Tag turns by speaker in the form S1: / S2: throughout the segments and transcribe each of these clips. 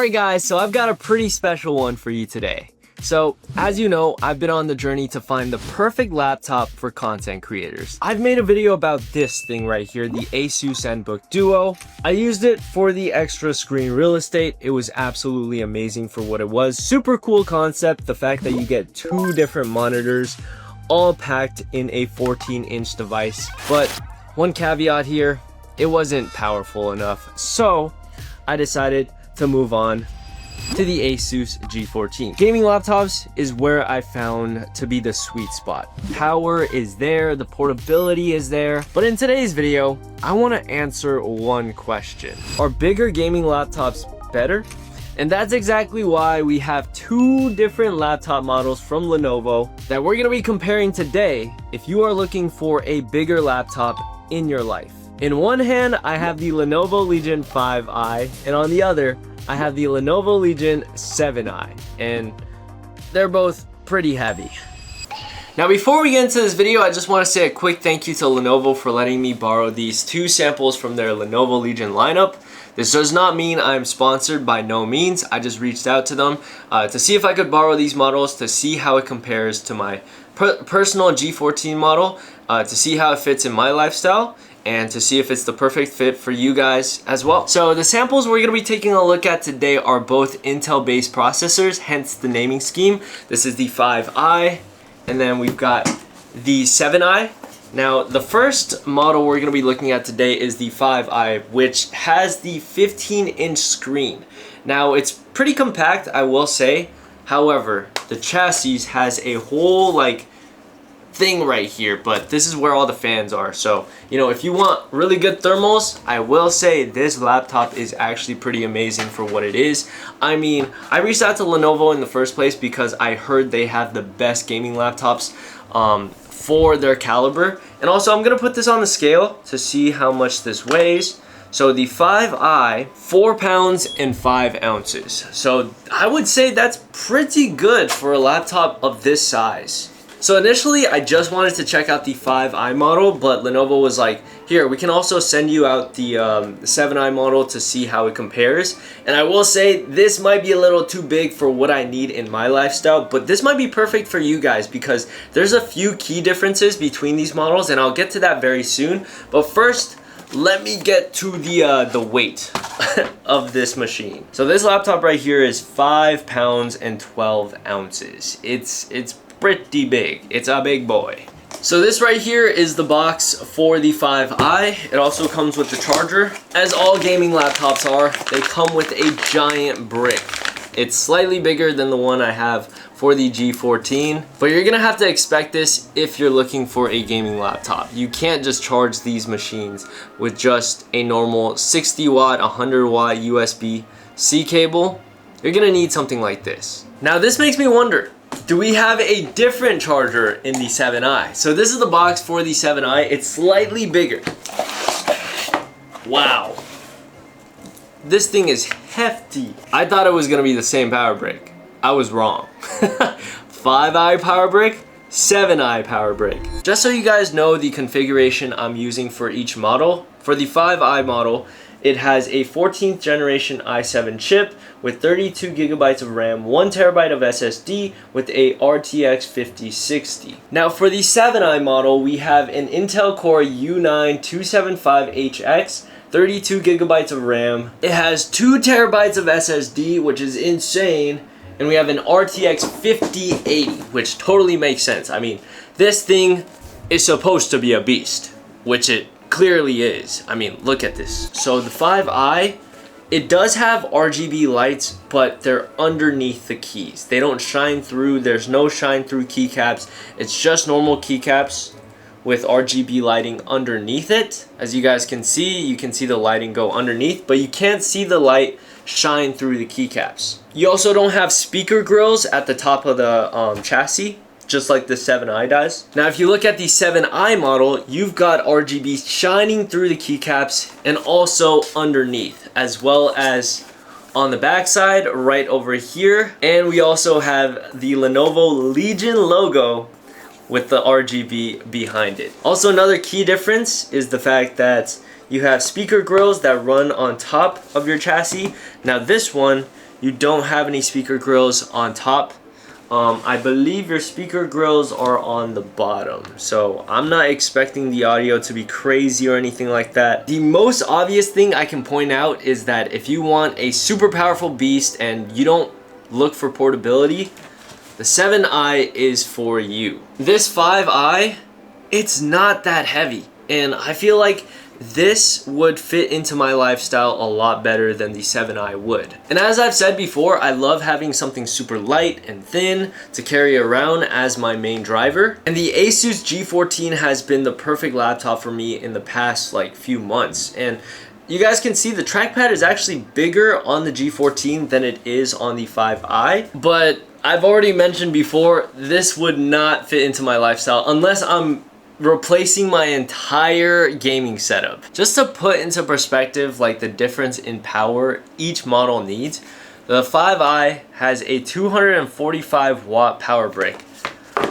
S1: Alright guys, so I've got a pretty special one for you today. So, as you know, I've been on the journey to find the perfect laptop for content creators. I've made a video about this thing right here, the Asus ZenBook Duo. I used it for the extra screen real estate. It was absolutely amazing for what it was. Super cool concept, the fact that you get two different monitors, all packed in a 14-inch device. But one caveat here, it wasn't powerful enough. So, I decided to move on to the Asus G14. Gaming laptops is where I found to be the sweet spot. Power is there, the portability is there, but in today's video, I want to answer one question. Are bigger gaming laptops better? And that's exactly why we have two different laptop models from Lenovo that we're going to be comparing today if you are looking for a bigger laptop in your life. In one hand, I have the Lenovo Legion 5i, and on the other, I have the Lenovo Legion 7i, and they're both pretty heavy. Now before we get into this video, I just want to say a quick thank you to Lenovo for letting me borrow these two samples from their Lenovo Legion lineup. This does not mean I'm sponsored, by no means. I just reached out to them to see if I could borrow these models to see how it compares to my personal G14 model, to see how it fits in my lifestyle, and to see if it's the perfect fit for you guys as well. So the samples we're gonna be taking a look at today are both Intel-based processors, hence the naming scheme. This is the 5i, and then we've got the 7i. Now, the first model we're gonna be looking at today is the 5i, which has the 15-inch screen. Now, it's pretty compact, I will say. However, the chassis has a whole, thing right here, but this is where all the fans are. So, you know, if you want really good thermals, I will say this laptop is actually pretty amazing for what it is. I mean, I reached out to Lenovo in the first place because I heard they have the best gaming laptops for their caliber. And also, I'm gonna put this on the scale to see how much this weighs. So the 5i, 4 pounds and 5 ounces. So I would say that's pretty good for a laptop of this size. So initially, I just wanted to check out the 5i model, but Lenovo was like, here, we can also send you out the 7i model to see how it compares. And I will say, this might be a little too big for what I need in my lifestyle, but this might be perfect for you guys because there's a few key differences between these models, and I'll get to that very soon. But first, let me get to the weight of this machine. So this laptop right here is 5 pounds and 12 ounces. It's pretty big. It's a big boy. So this right here is the box for the 5i. It also comes with the charger. As all gaming laptops are, they come with a giant brick. It's slightly bigger than the one I have for the G14, but you're gonna have to expect this if you're looking for a gaming laptop. You can't just charge these machines with just a normal 60 watt, 100 watt USB-C cable. You're gonna need something like this. Now this makes me wonder, do we have a different charger in the 7i? So this is the box for the 7i. It's slightly bigger. Wow. This thing is hefty. I thought it was gonna be the same power brick. I was wrong. 5i power brick, 7i power brick. Just so you guys know the configuration I'm using for each model, for the 5i model, it has a 14th generation i7 chip with 32 gigabytes of RAM, 1 terabyte of SSD with a RTX 5060. Now for the 7i model, we have an Intel Core U9 275HX, 32 gigabytes of RAM. It has 2 terabytes of SSD, which is insane. And we have an RTX 5080, which totally makes sense. I mean, this thing is supposed to be a beast, which it clearly is. I mean, look at this. So the 5i, it does have RGB lights, but they're underneath the keys. They don't shine through. There's no shine through keycaps. It's just normal keycaps with RGB lighting underneath it. As you guys can see, you can see the lighting go underneath, but you can't see the light shine through the keycaps. You also don't have speaker grills at the top of the chassis, just like the 7i does. Now if you look at the 7i model, you've got RGB shining through the keycaps and also underneath, as well as on the back side right over here. And we also have the Lenovo Legion logo with the RGB behind it. Also, another key difference is the fact that you have speaker grills that run on top of your chassis. Now this one, you don't have any speaker grills on top. I believe your speaker grills are on the bottom, so I'm not expecting the audio to be crazy or anything like that. The most obvious thing I can point out is that if you want a super powerful beast and you don't look for portability, the 7i is for you. This 5i, it's not that heavy, and I feel like this would fit into my lifestyle a lot better than the 7i would. And as I've said before, I love having something super light and thin to carry around as my main driver. And the Asus G14 has been the perfect laptop for me in the past like few months. And you guys can see the trackpad is actually bigger on the G14 than it is on the 5i. But I've already mentioned before, this would not fit into my lifestyle unless I'm replacing my entire gaming setup. Just to put into perspective like the difference in power each model needs, the 5i has a 245 watt power brick,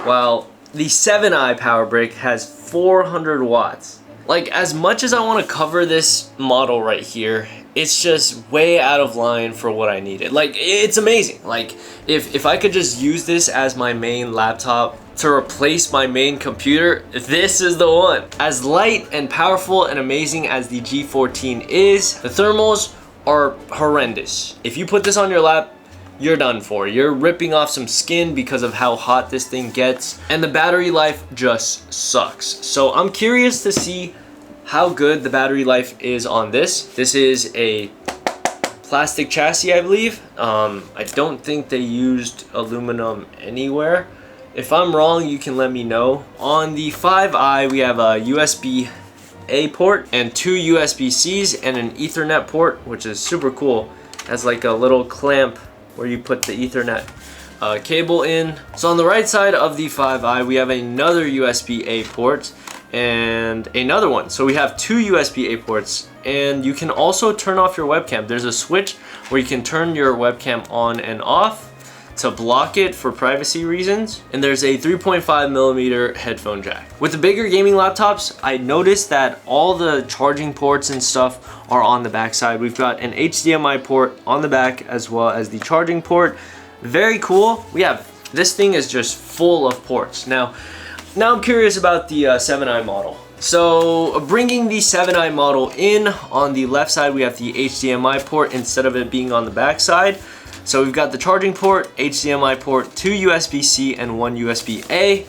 S1: while the 7i power brick has 400 watts. Like, as much as I want to cover this model right here, it's just way out of line for what I needed. Like, it's amazing. Like, if I could just use this as my main laptop to replace my main computer, this is the one. As light and powerful and amazing as the G14 is, the thermals are horrendous. If you put this on your lap, you're done for. You're ripping off some skin because of how hot this thing gets, and the battery life just sucks. So I'm curious to see how good the battery life is on this. This is a plastic chassis, I believe. I don't think they used aluminum anywhere. If I'm wrong, you can let me know. On the 5i, we have a USB-A port and 2 USB-Cs and an Ethernet port, which is super cool. It has like a little clamp where you put the Ethernet cable in. So on the right side of the 5i, we have another USB-A port and another one. So we have 2 USB-A ports, and you can also turn off your webcam. There's a switch where you can turn your webcam on and off to block it for privacy reasons. And there's a 3.5mm headphone jack. With the bigger gaming laptops, I noticed that all the charging ports and stuff are on the back side. We've got an HDMI port on the back as well as the charging port. Very cool. This thing is just full of ports. Now I'm curious about the 7i model. So bringing the 7i model in, on the left side we have the HDMI port instead of it being on the back side. So we've got the charging port, HDMI port, 2 USB-C and 1 USB-A.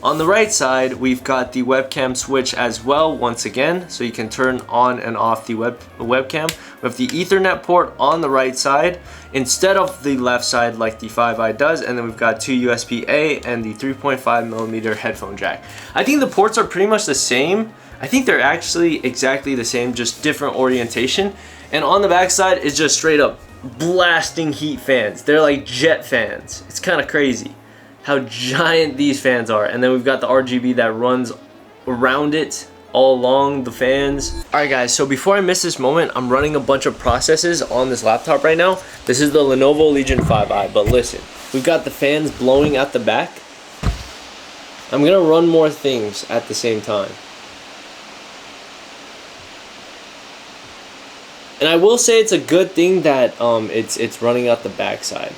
S1: On the right side, we've got the webcam switch as well, once again, so you can turn on and off the webcam. We have the Ethernet port on the right side instead of the left side like the 5i does, and then we've got 2 USB-A and the 3.5mm headphone jack. I think the ports are pretty much the same. I think they're actually exactly the same, just different orientation. And on the back side is just straight up blasting heat fans. They're like jet fans. It's kind of crazy how giant these fans are. And then we've got the RGB that runs around it all along the fans. Alright guys, so before I miss this moment, I'm running a bunch of processes on this laptop right now. This is the Lenovo Legion 5i, but listen, we've got the fans blowing at the back. I'm gonna run more things at the same time. And I will say it's a good thing that it's running out the backside.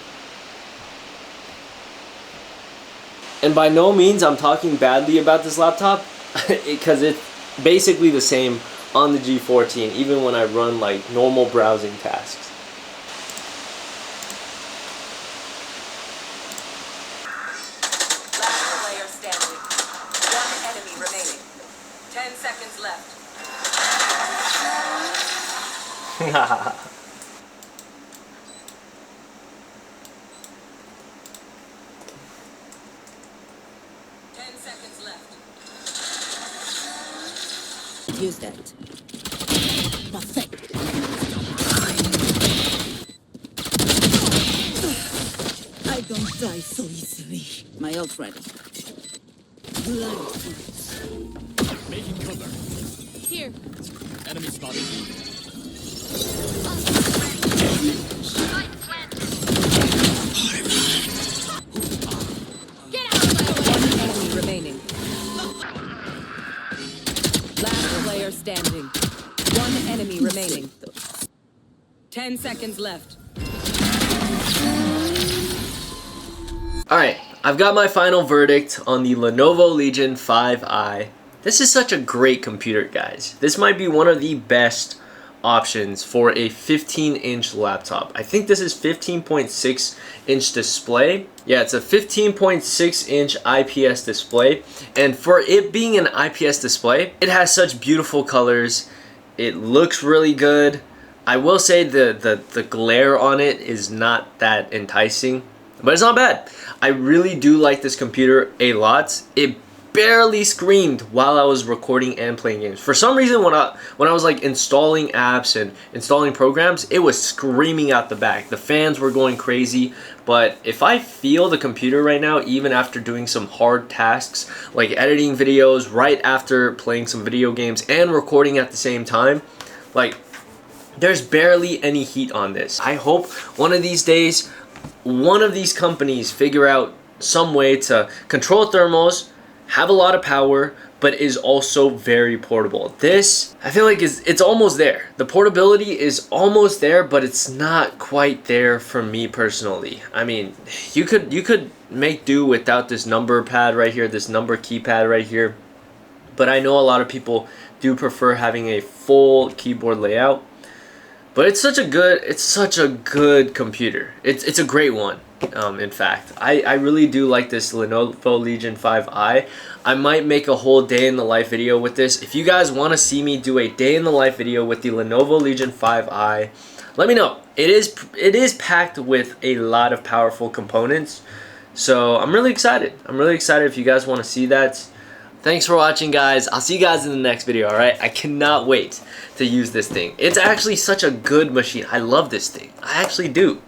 S1: And by no means I'm talking badly about this laptop, because it's basically the same on the G14, even when I run like normal browsing tasks.
S2: Last player standing. 1 enemy remaining. 10 seconds left. 10 seconds left.
S3: Use that. Perfect. I don't die so easily. My ult ready. Blind fruits.
S4: Making cover.
S3: Here.
S4: Enemy spotted.
S3: Get out of my way!
S2: 1 enemy remaining. Last player standing. 1 enemy remaining. 10 seconds left.
S1: Alright, I've got my final verdict on the Lenovo Legion 5i. This is such a great computer, guys. This might be one of the best options for a 15-inch laptop. I think this is 15.6-inch display. Yeah, it's a 15.6-inch IPS display. And for it being an IPS display, it has such beautiful colors. It looks really good. I will say the glare on it is not that enticing, but it's not bad. I really do like this computer a lot. It barely screamed while I was recording and playing games. For some reason, when I was like installing apps and installing programs, it was screaming out the back. The fans were going crazy. But if I feel the computer right now, even after doing some hard tasks like editing videos right after playing some video games and recording at the same time, like there's barely any heat on this. I hope one of these days, one of these companies figure out some way to control thermals, have a lot of power, but is also very portable. This, I feel like it's almost there. The portability is almost there, but it's not quite there for me personally. I mean, you could make do without this number pad right here, this number keypad right here. But I know a lot of people do prefer having a full keyboard layout. But it's such a good computer. It's a great one. In fact, I really do like this Lenovo Legion 5i. I might make a whole day in the life video with this. If you guys want to see me do a day in the life video with the Lenovo Legion 5i, let me know. It is packed with a lot of powerful components. So I'm really excited. I'm really excited if you guys want to see that. Thanks for watching, guys. I'll see you guys in the next video, alright? I cannot wait to use this thing. It's actually such a good machine. I love this thing. I actually do.